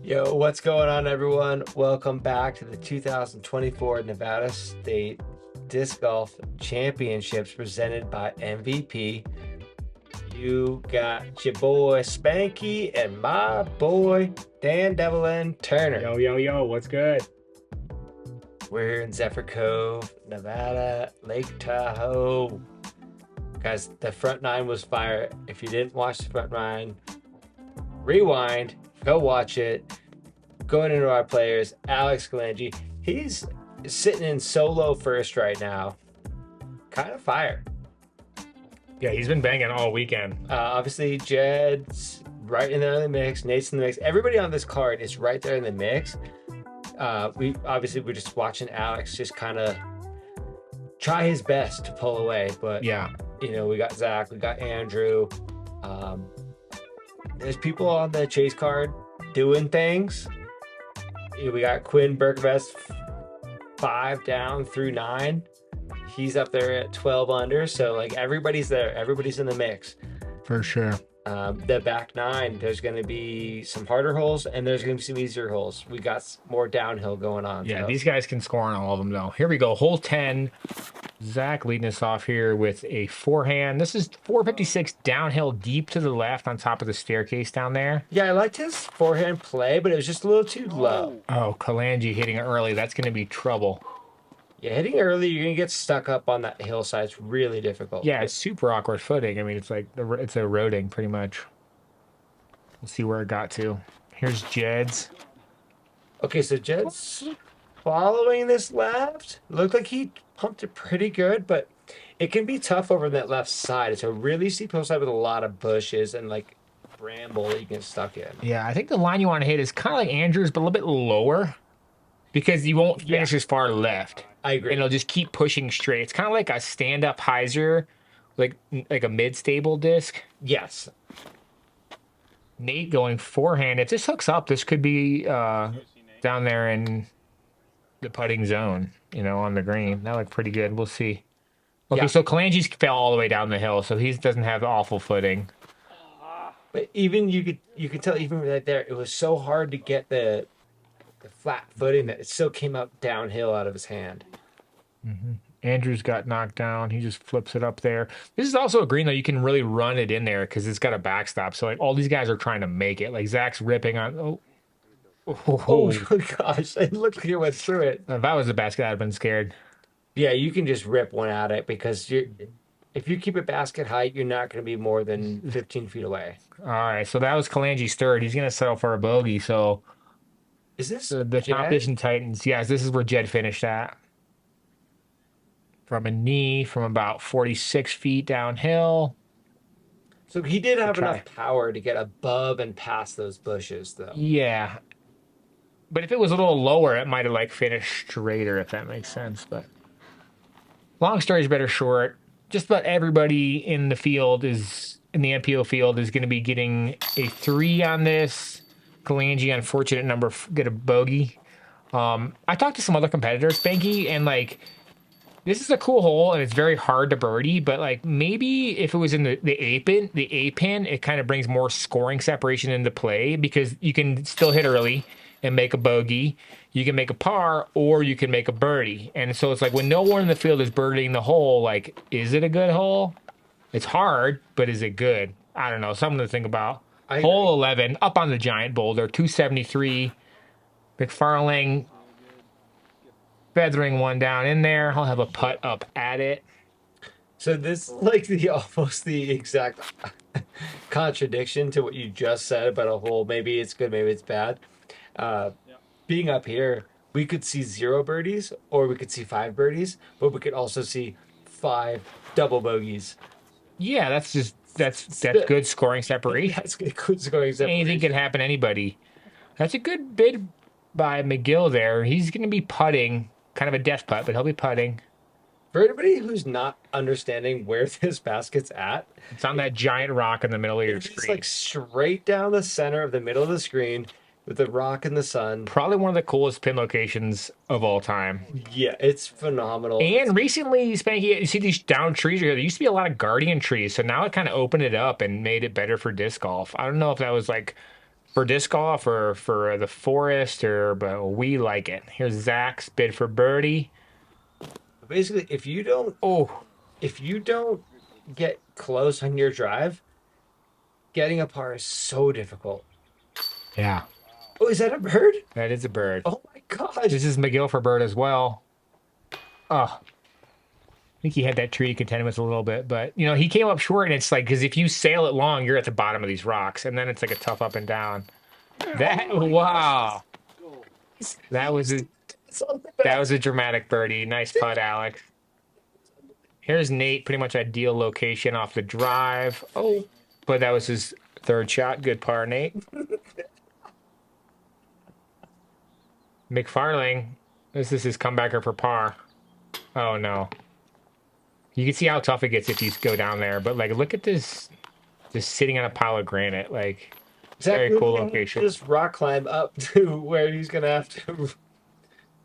Yo, what's going on, everyone? Welcome back to the 2024 Nevada State Disc Golf Championships presented by MVP. You got your boy Spanky and my boy Dan Devlin Turner. Yo, what's good? We're here in Zephyr Cove, Nevada, Lake Tahoe. Guys, the front nine was fire. If you didn't watch the front nine, rewind, go watch it. Going into our players, Alex Kalange, he's sitting in solo first right now. Kind of fire. Yeah, he's been banging all weekend. Obviously, Jedd's right in there in the mix. Nate's in the mix. Everybody on this card is right there in the mix. We're just watching Alex just kind of try his best to pull away. But yeah, we got Zach, we got Andrew. There's people on the chase card doing things. We got Quinn Berger, 5 down through 9. He's up there at 12 under. So, everybody's there. Everybody's in the mix. for sure. The back 9, there's going to be some harder holes, and there's going to be some easier holes. We got more downhill going on. Yeah, so. these guys can score on all of them, though. Here we go. Hole 10. Zach leading us off here with a forehand. This is 456 downhill deep to the left on top of the staircase down there. Yeah, I liked his forehand play, but it was just a little too low. Oh, Kalange hitting it early. That's going to be trouble. Yeah, hitting early, you're going to get stuck up on that hillside. It's really difficult. Yeah, it's super awkward footing. I mean, it's eroding pretty much. We'll see where it got to. Here's Jedd's. Okay, so Jedd's following this left. Looked like he pumped it pretty good, but it can be tough over that left side. It's a really steep hillside with a lot of bushes and bramble that you get stuck in. Yeah, I think the line you want to hit is kind of like Andrew's, but a little bit lower because you won't finish as far left. I agree. And it'll just keep pushing straight. It's kind of like a stand-up hyzer, like a mid-stable disc. Yes. Nate going forehand. If this hooks up, this could be down there in the putting zone, on the green. That looked pretty good. We'll see. Okay, Yeah. so Kalange's fell all the way down the hill, so he doesn't have awful footing. But even you could tell even right there, it was so hard to get the flat footing that it still came up downhill out of his hand. Mm-hmm. Andrew's got knocked down. He just flips it up there. This is also a green, though. You can really run it in there because it's got a backstop. So, all these guys are trying to make it. Zach's ripping on... Oh gosh. It looked like it went through it. If I was the basket, I'd have been scared. Yeah, you can just rip one at it because if you keep it basket height, you're not going to be more than 15 feet away. All right, so that was Kalange's third. He's going to settle for a bogey. So is this the competition tightens? Yes, this is where Jedd finished at. From a knee from about 46 feet downhill. So he did have enough power to get above and past those bushes, though. Yeah. But if it was a little lower, it might have finished straighter, if that makes sense. But long story better short. Just about everybody in the field in the MPO field is going to be getting a 3 on this. Kalange, unfortunate number, get a bogey. I talked to some other competitors, Spanky, and this is a cool hole and it's very hard to birdie, but maybe if it was in the A pin, it kind of brings more scoring separation into play because you can still hit early and make a bogey. You can make a par or you can make a birdie. And so it's when no one in the field is birdieing the hole, is it a good hole? It's hard, but is it good? I don't know. Something to think about. Hole 11, up on the giant boulder, 273. McFarling feathering one down in there. I'll have a putt up at it. So this almost the exact contradiction to what you just said about a hole. Maybe it's good, maybe it's bad. Being up here, we could see 0 birdies or we could see 5 birdies, but we could also see 5 double bogeys. Yeah, that's good scoring separation. That's good scoring separation. Anything can happen to anybody. That's a good bid by McGill there. He's going to be putting, kind of a death putt, but he'll be putting. For anybody who's not understanding where this basket's at, it's on that giant rock in the middle of your screen. It's straight down the center of the middle of the screen with the rock in the sun. Probably one of the coolest pin locations of all time. Yeah, it's phenomenal. And recently, Spanky, you see these down trees here. There used to be a lot of guardian trees, so now it kind of opened it up and made it better for disc golf. I don't know if that was for disc golf or for the forest, but we like it. Here's Zach's bid for birdie. Basically, Oh, if you don't get close on your drive, getting a par is so difficult. yeah, Oh, is that a bird? that is a bird. Oh my gosh. This is McGill for bird as well. Oh, I think he had that tree to contend with a little bit, but you know, he came up short, and it's like because if you sail it long, you're at the bottom of these rocks, and then it's like a tough up and down. That wow, that was a It's on the that back. was a dramatic birdie. Nice putt, Alex. Here's Nate, pretty much ideal location off the drive. Oh, but that was his third shot. Good par, Nate. McFarling, this is his comebacker for par. Oh no. You can see how tough it gets if you go down there, but like look at this just sitting on a pile of granite. Like Zach very really cool gonna location. just rock climb up to where he's gonna have to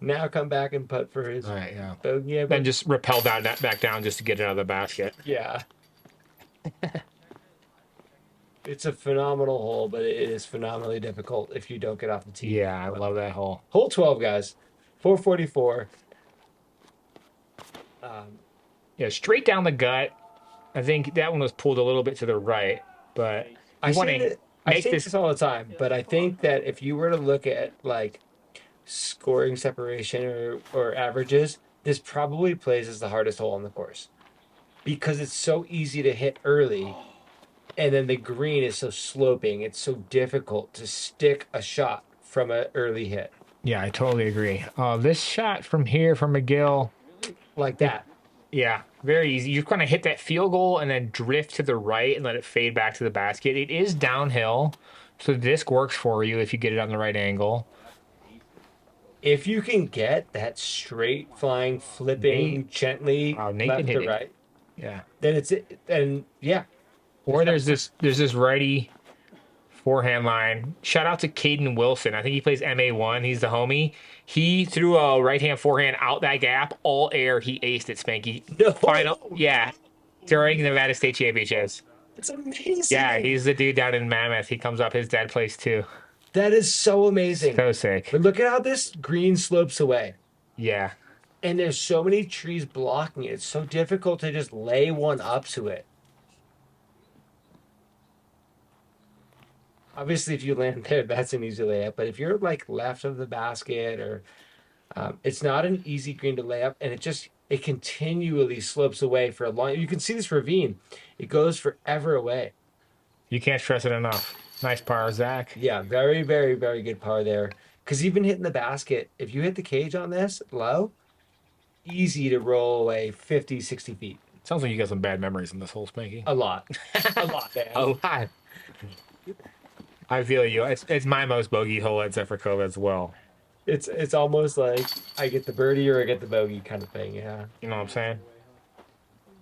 now come back and putt for his All right, yeah. bogey. Then just rappel down back down just to get it out of the basket. Yeah. It's a phenomenal hole, but it is phenomenally difficult if you don't get off the tee. Yeah, I love that hole. Hole 12, guys. 444. Yeah, straight down the gut. I think that one was pulled a little bit to the right, but I want say to that, I make say this. this all the time, but I think that if you were to look at like scoring separation or averages, this probably plays as the hardest hole on the course because it's so easy to hit early, and then the green is so sloping. It's so difficult to stick a shot from an early hit Yeah, I totally agree. This shot from here from McGill, like that. yeah, very easy. You're going to hit that field goal and then drift to the right and let it fade back to the basket. It is downhill, so the disc works for you if you get it on the right angle. If you can get that straight flying, flipping Nate, gently wow, Nate can left to hit it. right, Yeah. then it's it. And yeah, Or there's this righty forehand line. Shout out to Caden Wilson. I think he plays MA1. He's the homie. He threw a right hand forehand out that gap, all air. He aced it, Spanky. no, Final, yeah, during the Nevada State Championships. it's amazing. Yeah, he's the dude down in Mammoth. He comes up. His dad plays too. That is so amazing. So sick. But look at how this green slopes away. Yeah. And there's so many trees blocking it. It's so difficult to just lay one up to it. Obviously, if you land there, that's an easy layup. But if you're like left of the basket or it's not an easy green to lay up, and it continually slopes away for a long. You can see this ravine; it goes forever away. You can't stress it enough. Nice par, Zach. Yeah, very, very, very good par there. Because even hitting the basket, if you hit the cage on this low, easy to roll away 50, 60 feet. Sounds like you got some bad memories in this whole Spanky. A lot. A lot, man. A lot. I feel you. It's my most bogey hole at Zephyr Cove as well. It's almost like I get the birdie or I get the bogey kind of thing, yeah. You know what I'm saying?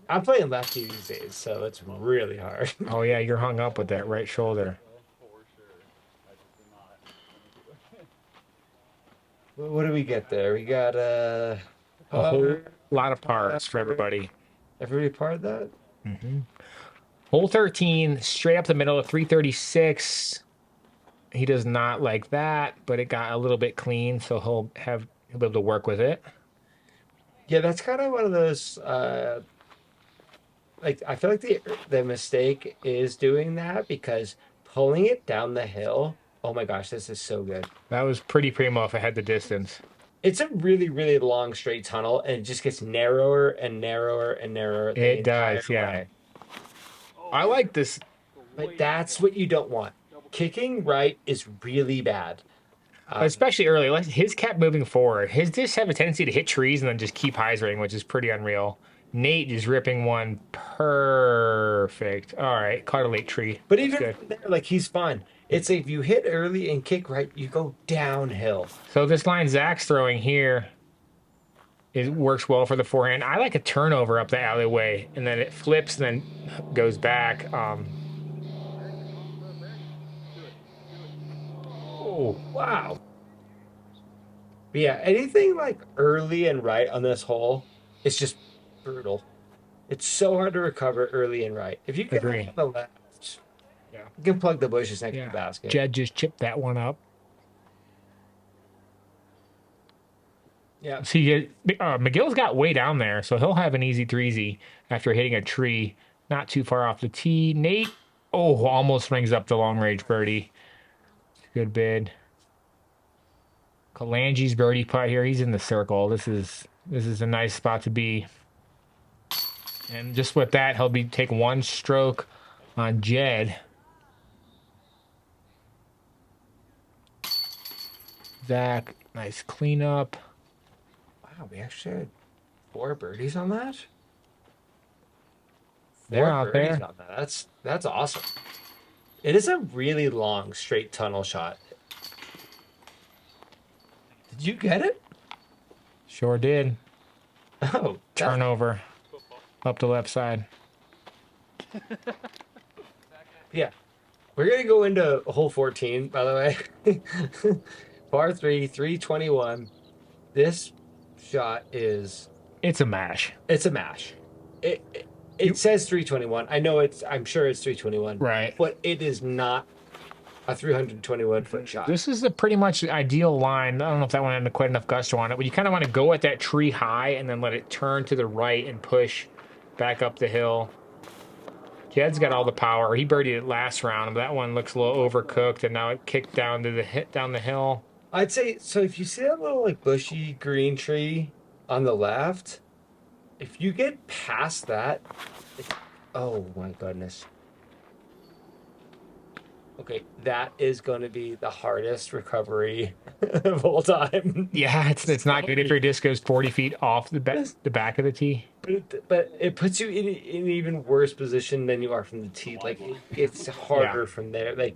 I'm playing lefty these days, so it's really hard. Oh yeah, you're hung up with that right shoulder. What do we get there? We got A whole lot of pars for everybody. everybody part of that? Hole 13, straight up the middle of 336. He does not like that, but it got a little bit clean, so he'll be able to work with it. Yeah, that's kind of one of those like I feel like the mistake is doing that because pulling it down the hill. Oh my gosh, this is so good. That was pretty primo if I had the distance. It's a really, really long straight tunnel, and it just gets narrower and narrower and narrower. It does, yeah. way. I like this. But that's what you don't want. Kicking right is really bad. Especially early. Like his kept moving forward. His discs have a tendency to hit trees and then just keep hyzering, which is pretty unreal. Nate is ripping one perfect. All right, caught a late tree. But That's even good. there, like he's fine. It's like if you hit early and kick right, you go downhill. So this line Zach's throwing here, it works well for the forehand. I like a turnover up the alleyway, and then it flips and then goes back. Oh, Wow. But yeah, anything like early and right on this hole, it's just brutal. It's so hard to recover early and right. If you get Agree. on the left, Yeah. You can plug the bushes next to Yeah. the basket. Jedd just chipped that one up. Yeah. See, McGill's got way down there, so he'll have an easy 3-Z after hitting a tree not too far off the tee. Nate, oh, almost rings up the long range birdie. Good bid. Kalange's birdie putt here. He's in the circle. This is a nice spot to be. And just with that, he'll be take one stroke on Jedd. Zach, nice cleanup. Wow, we actually had 4 birdies on that. They're 4 out birdies there. on that. That's awesome. It is a really long straight tunnel shot. Did you get it? Sure did. Oh, Turnover up the left side. Yeah. We're going to go into hole 14, by the way. Par 3, 321. This shot is... It's a mash. It's a mash. It says 321. I'm sure it's 321. Right. But it is not a 321-foot shot. This is a pretty much ideal line. I don't know if that one had quite enough gusto on it, but you kind of want to go at that tree high and then let it turn to the right and push back up the hill. Jedd's got all the power. He birdied it last round, but that one looks a little overcooked, and now it kicked down to down the hill. I'd say, so if you see that little like bushy green tree on the left, if you get past that, oh my goodness. Okay, that is going to be the hardest recovery of all time. Yeah, it's not good if your disc goes 40 feet off the back of the tee. But it puts you in an even worse position than you are from the tee. Like, it's harder from there. Like,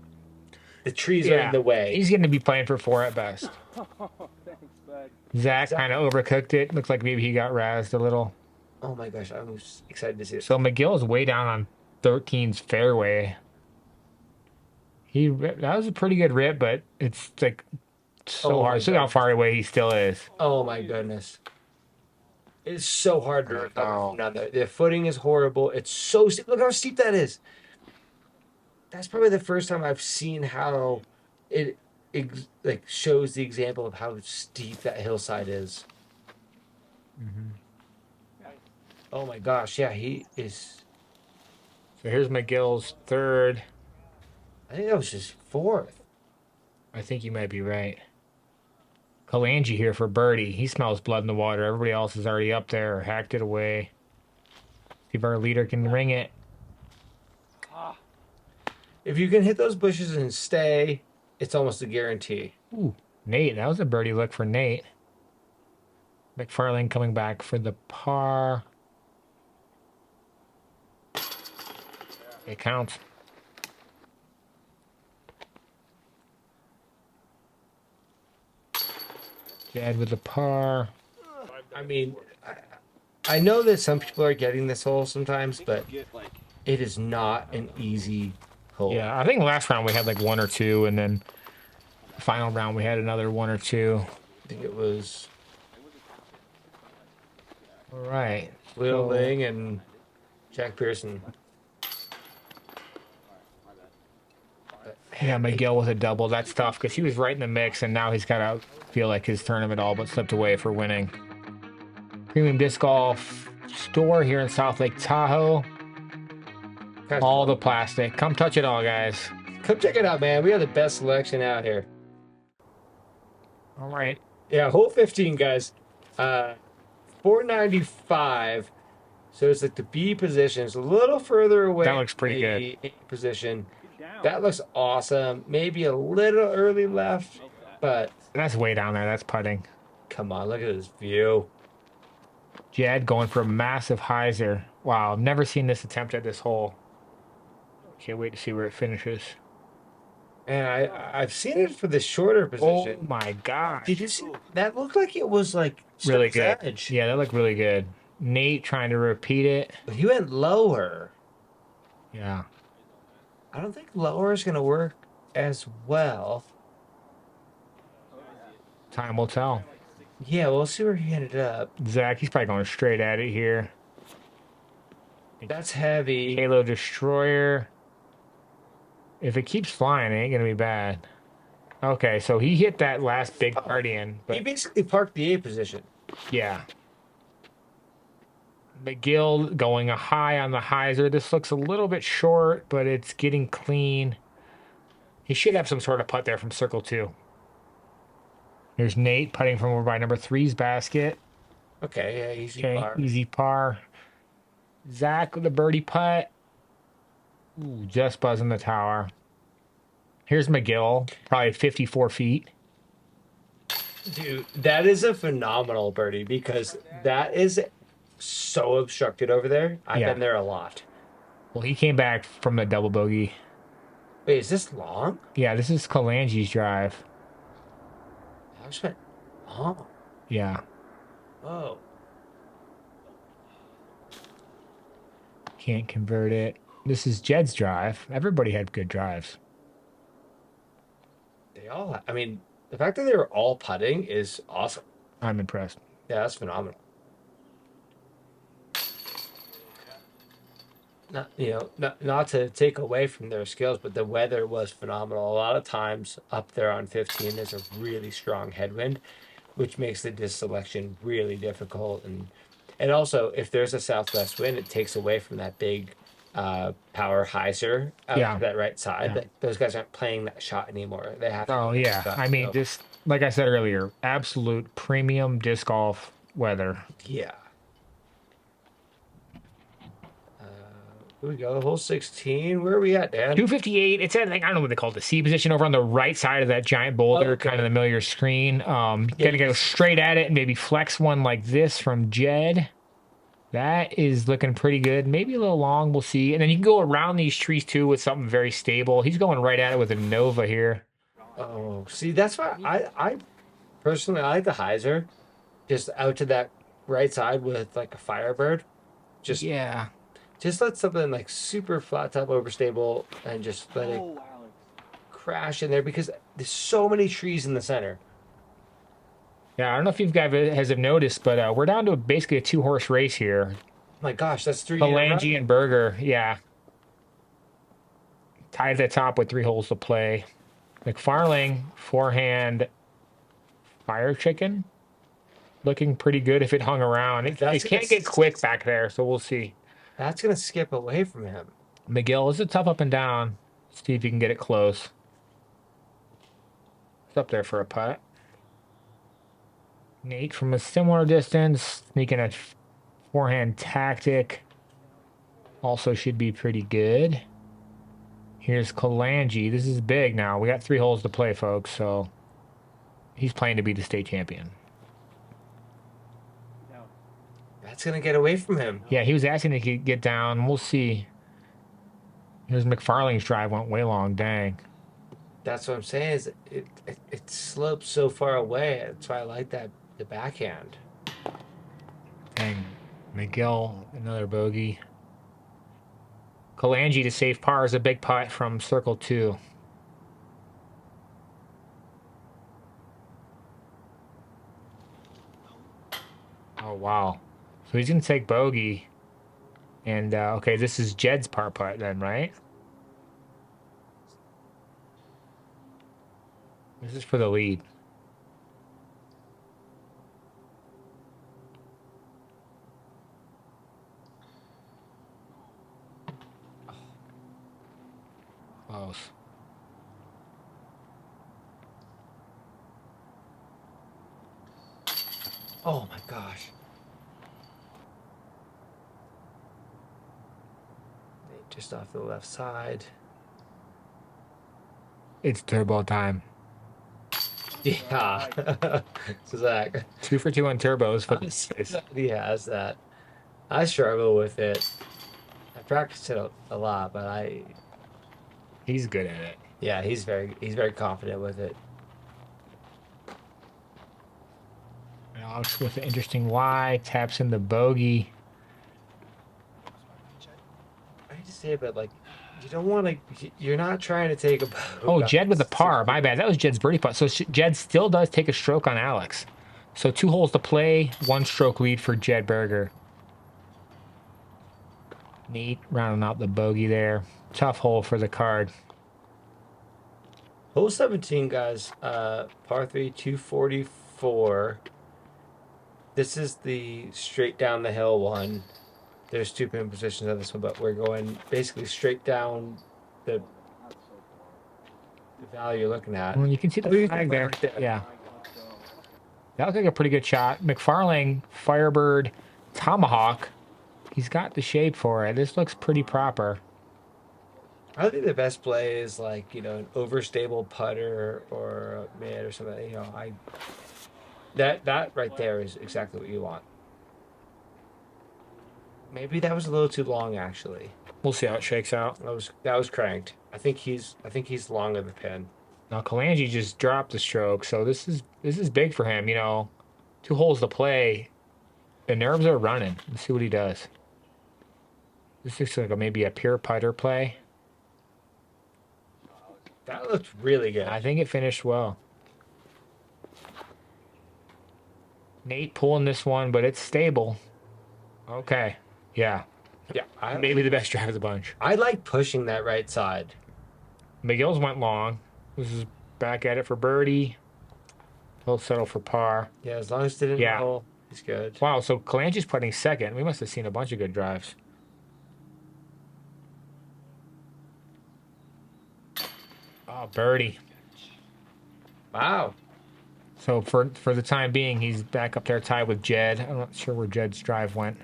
the trees are in the way. He's going to be playing for 4 at best. Thanks, bud. Zach kind of overcooked it. Looks like maybe he got razzed a little. Oh my gosh, I'm excited to see it. So McGill is way down on 13's fairway. That was a pretty good rip, but it's like so hard. See how far away he still is. Oh my goodness. It's so hard to recover from down there. The footing is horrible. It's so steep. Look how steep that is. That's probably the first time I've seen how it like shows the example of how steep that hillside is. Oh my gosh, yeah, he is. So here's McGill's 3rd. I think that was his 4th. I think you might be right. Kalange here for birdie. He smells blood in the water. Everybody else is already up there or hacked it away. See if our leader can ring it. If you can hit those bushes and stay, it's almost a guarantee. Ooh, Nate. That was a birdie look for Nate. McFarling coming back for the par. It counts. Jedd with the par. I mean, I know that some people are getting this hole sometimes, but it is not an easy hole. Yeah, I think last round we had like 1 or 2, and then the final round we had another 1 or 2. I think it was All right. Will Ling and Jack Pearson. Yeah, McGill with a double. That's tough because he was right in the mix, and now he's got to feel like his tournament all but slipped away for winning. Premium Disc Golf store here in South Lake Tahoe. All the plastic. Come touch it all, guys. Come check it out, man. We have the best selection out here. All right. Yeah, hole 15, guys. 495. So it's like the B position. It's a little further away. That looks pretty good. good. A position. That looks awesome. Maybe a little early left, but That's way down there. That's putting. come on, look at this view. Jedd going for a massive hyzer. Wow, I've never seen this attempt at this hole. Can't wait to see where it finishes. And I've seen it for the shorter Oh position. my gosh. Did you see that? Looked like it was like Really straight good. edge. Yeah, that looked really good. Nate trying to repeat it. But he went lower. Yeah. I don't think lower is going to work as well. Time will tell. Yeah, we'll see where he ended up. Zach, he's probably going straight at it here. That's heavy. Halo Destroyer. If it keeps flying, it ain't gonna be bad. Okay, so he hit that last big party in, He but basically parked the A position. yeah. McGill going a high on the hyzer. This looks a little bit short, but it's getting clean. He should have some sort of putt there from circle 2. There's Nate putting from over by number 3's basket. Okay, yeah, easy Okay, par. easy par. Zach with the birdie putt. Ooh, just buzzing the tower. Here's McGill, probably 54 feet. Dude, that is a phenomenal birdie because that is so obstructed over there. I've Yeah. been there a lot. Well, he came back from the double bogey. Wait, is this long? Yeah, this is Kalange's drive. I just went long. Yeah. Oh, Can't convert it. This is Jedd's drive. Everybody had good drives. they all. I mean, the fact that they were all putting is awesome. I'm impressed. Yeah, that's phenomenal. Not to take away from their skills, but the weather was phenomenal. A lot of times up there on 15, there's a really strong headwind, which makes the disc selection really difficult. And also, if there's a southwest wind, it takes away from that big power hyzer out Yeah. to that right side. Yeah. But those guys aren't playing that shot anymore. They have to. Oh, yeah. shot, I mean, so, just like I said earlier, absolute premium disc golf weather. yeah. Here we go. Hole 16. Where are we at, Dan? 258. It's at, like, I don't know what they call it, the C position over on the right side of that giant boulder, Okay. kind of in the middle of your screen. Gonna go straight at it and maybe flex one like this from Jedd. That is looking pretty good. Maybe a little long. We'll see. And then you can go around these trees too with something very stable. He's going right at it with a Nova here. Oh, see, that's why I personally I like the hyzer, just out to that right side with like a Firebird. Just Yeah. just let something like super flat top overstable and just let it Oh, Alex. crash in there because there's so many trees in the center. Yeah, I don't know if you guys have noticed, but we're down to basically a 2-horse race here. My gosh, that's 3 in a row. Kalange and Berger, yeah. Tied at the top with 3 holes to play. McFarling, forehand, fire chicken. Looking pretty good if it hung around. It That's can't get quick back there, so we'll see. That's gonna skip away from him. McGill is a tough up and down. See if you can get it close. It's up there for a putt. Nate from a similar distance, sneaking a forehand tactic. Also should be pretty good. Here's Kalange. This is big now. We got 3 holes to play, folks, so he's playing to be the state champion. No. That's gonna get away from him. Yeah, he was asking to get down. We'll see. Here's McFarling's drive went way long. Dang. That's what I'm saying. Is it slopes so far away. That's why I like the backhand. Dang. McGill, another bogey. Kalange to save par is a big putt from circle 2. Oh, wow. So he's going to take bogey. And, okay, this is Jedd's par putt then, right? This is for the lead. Close. Oh my gosh. Just off the left side. It's turbo time. Yeah. Zach. 2 for 2 on turbos for this. He has that. I struggle with it. I practice it a lot, but He's good at it. yeah, he's very confident with it. Alex with an interesting Y, taps in the bogey. I hate to say it, but like, you don't want to. You're not trying to take a. Oh, Jedd with a par. My bad. That was Jedd's birdie putt. So Jedd still does take a stroke on Alex. So 2 holes to play, 1 stroke lead for Jedd Berger. Neat, rounding out the bogey there. Tough hole for the card. Hole 17, guys. Par 3, 244. This is the straight down the hill one. There's two pin positions on this one, but we're going basically straight down the valley you're looking at. Well, you can see the Oh, you flag there. right there. Yeah. That looks like a pretty good shot. McFarling, Firebird, Tomahawk. He's got the shape for it. This looks pretty proper. I think the best play is like, an overstable putter or a mid or something. That right there is exactly what you want. Maybe that was a little too long, actually. We'll see how it shakes out. That was cranked. I think he's long of the pin. Now Kalange just dropped the stroke, so this is big for him. 2 holes to play. The nerves are running. Let's see what he does. This looks like maybe a pure putter play. That looked really good. I think it finished well. Nate pulling this one, but it's stable. Okay. Yeah. Yeah, Maybe the best drive of the bunch. I like pushing that right side. McGill's went long. This is back at it for birdie. He'll settle for par. Yeah, as long as it didn't Yeah. hole, he's good. Wow, so Kalange's putting second. We must have seen a bunch of good drives. Oh, birdie. Wow. So for the time being, he's back up there tied with Jedd. I'm not sure where Jedd's drive went.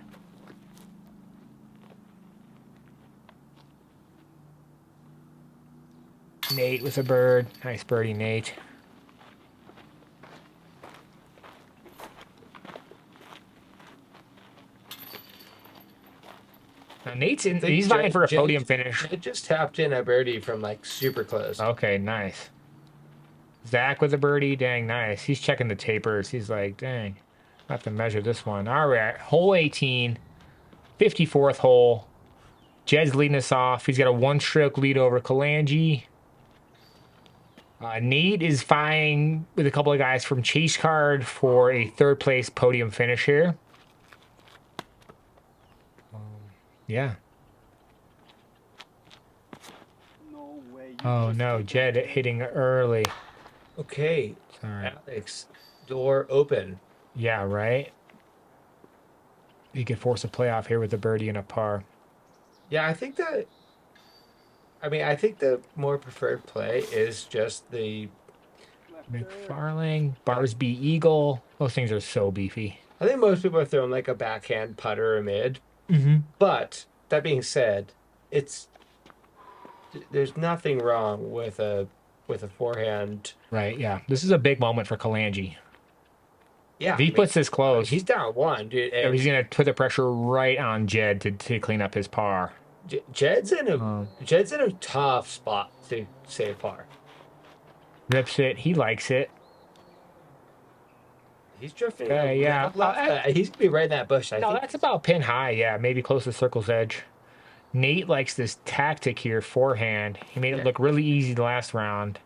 Nate with a bird. Nice birdie, Nate. Now Nate's in. He's vying for a podium finish. It just tapped in a birdie from like super close. Okay, nice. Zach with a birdie. Dang, nice. He's checking the tapers. He's like, dang, I have to measure this one. All right, hole 18, 54th hole. Jedd's leading us off. He's got a 1-stroke lead over Kalange. Nate is vying with a couple of guys from Chase Card for a 3rd place podium finish here. Yeah. No way. Oh no, Jedd hitting early. Okay. Sorry. Alex, door open. Yeah, right. He could force a playoff here with a birdie and a par. Yeah, I think the more preferred play is just the. McFarling, Barsby Eagle. Those things are so beefy. I think most people are throwing like a backhand putter or mid. Mm-hmm. But that being said, there's nothing wrong with a forehand. Right, yeah. This is a big moment for Kalange. Yeah, If he puts this close, he's down one, dude. And he's going to put the pressure right on Jedd to clean up his par. Jedd's in a tough spot to save par. Rips it. He likes it. He's drifting. Yeah. He's gonna be right in that bush. I No, think. that's about pin high. Yeah, maybe close to circle's edge. Nate likes this tactic here, forehand. He made it look really easy the last round.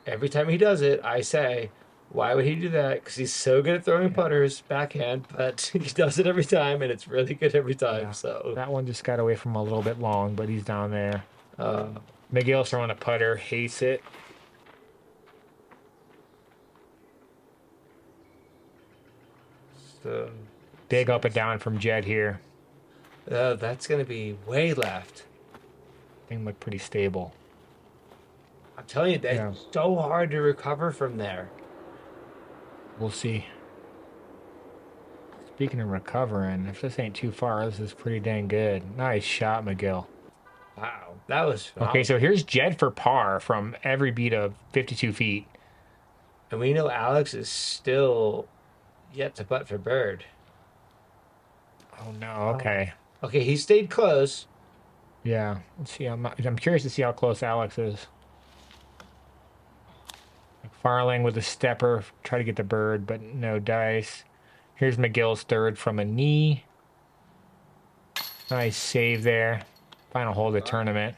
Every time he does it, I say, why would he do that? Because he's so good at throwing putters, backhand, but he does it every time, and it's really good every time. Yeah. So That one just got away from him a little bit long, but he's down there. McGill throwing a putter, hates it. so Big up and down from Jedd here. that's gonna be way left. Thing looked pretty stable. I'm telling you, that's Yeah. so hard to recover from there. We'll see. Speaking of recovering, if this ain't too far, this is pretty dang good. Nice shot, McGill. Wow, that was phenomenal. Okay, so here's Jedd for par from every beat of 52 feet. And we know Alex is still yet to putt for bird. Oh no, okay. Okay, he stayed close. Yeah, let's see. I'm curious to see how close Alex is. McFarling with a stepper, try to get the bird, but no dice. Here's McGill's third from a knee. Nice save there. Final hole of the tournament.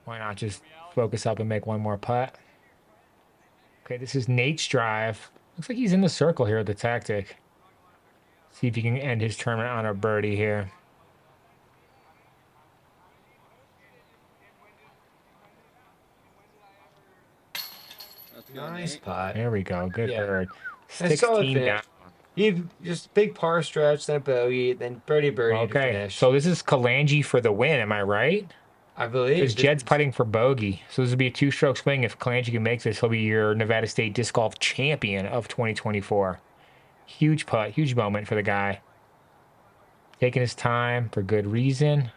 Why not just focus up and make one more putt? Okay, this is Nate's drive. Looks like he's in the circle here with the tactic. See if he can end his tournament on a birdie here. Nice putt. There we go. Good Yeah. bird. And solid 16 finish. down. He just big par stretch, then bogey, then birdie to Okay, finish. so this is Kalange for the win. Am I right? I believe Because this Jedd's is- putting for bogey. So this would be a two-stroke swing. If Kalange can make this, he'll be your Nevada State Disc Golf Champion of 2024. Huge putt, huge moment for the guy. Taking his time for good reason.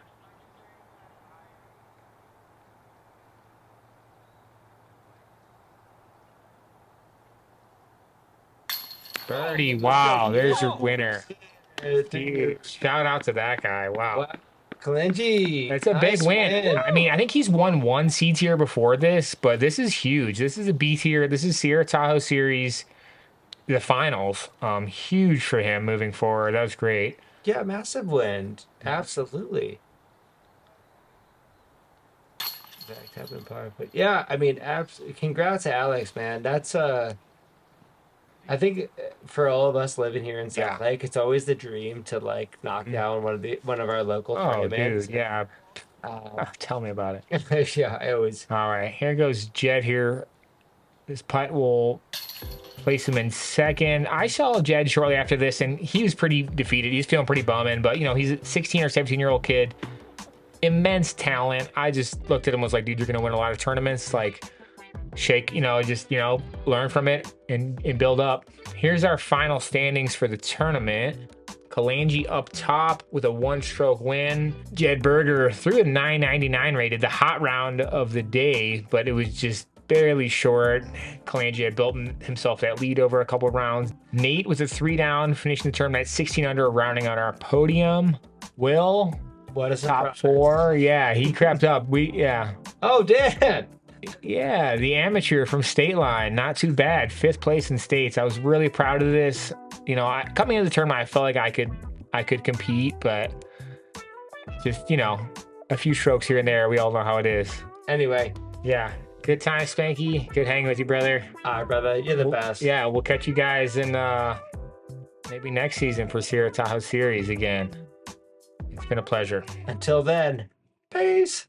Birdie, wow, there's your winner. Huge. Shout out to that guy. Wow. Wow. Kalange. That's a big nice win. I mean, I think he's won one C tier before this, but this is huge. This is a B tier. This is Sierra Tahoe Series, the finals. Huge for him moving forward. That was great. Yeah, massive win. Absolutely. Back tap and par. But yeah, I mean, congrats to Alex, man. That's I think for all of us living here in South Yeah. Lake, it's always the dream to like knock down one of our local Oh, tournaments. dude, yeah. Tell me about it. Yeah, I always. All right, here goes Jedd here. This putt will place him in second. I saw Jedd shortly after this, and he was pretty defeated. He's feeling pretty bumming, but, you know, he's a 16 or 17-year-old kid. Immense talent. I just looked at him and was like, dude, you're going to win a lot of tournaments. Like, shake, just, learn from it and build up. Here's our final standings for the tournament. Kalange up top with a one-stroke win. Jedd Berger threw a 999 rated, the hot round of the day, but it was just barely short. Kalange had built himself that lead over a couple of rounds. Nate was a 3 down, finishing the tournament at 16 under, rounding out our podium. Will, What a top surprise. 4. Yeah, he crept up. Oh, Dan. Yeah, the amateur from State Line, not too bad. 5th place in states. I was really proud of this. Coming into the tournament, I felt like I could compete, but just a few strokes here and there. We all know how it is. Anyway, Yeah, good time, Spanky. Good hanging with you, brother. all right, brother, you're the best. Yeah, we'll catch you guys in maybe next season for Sierra Tahoe Series again. It's been a pleasure. Until then, peace.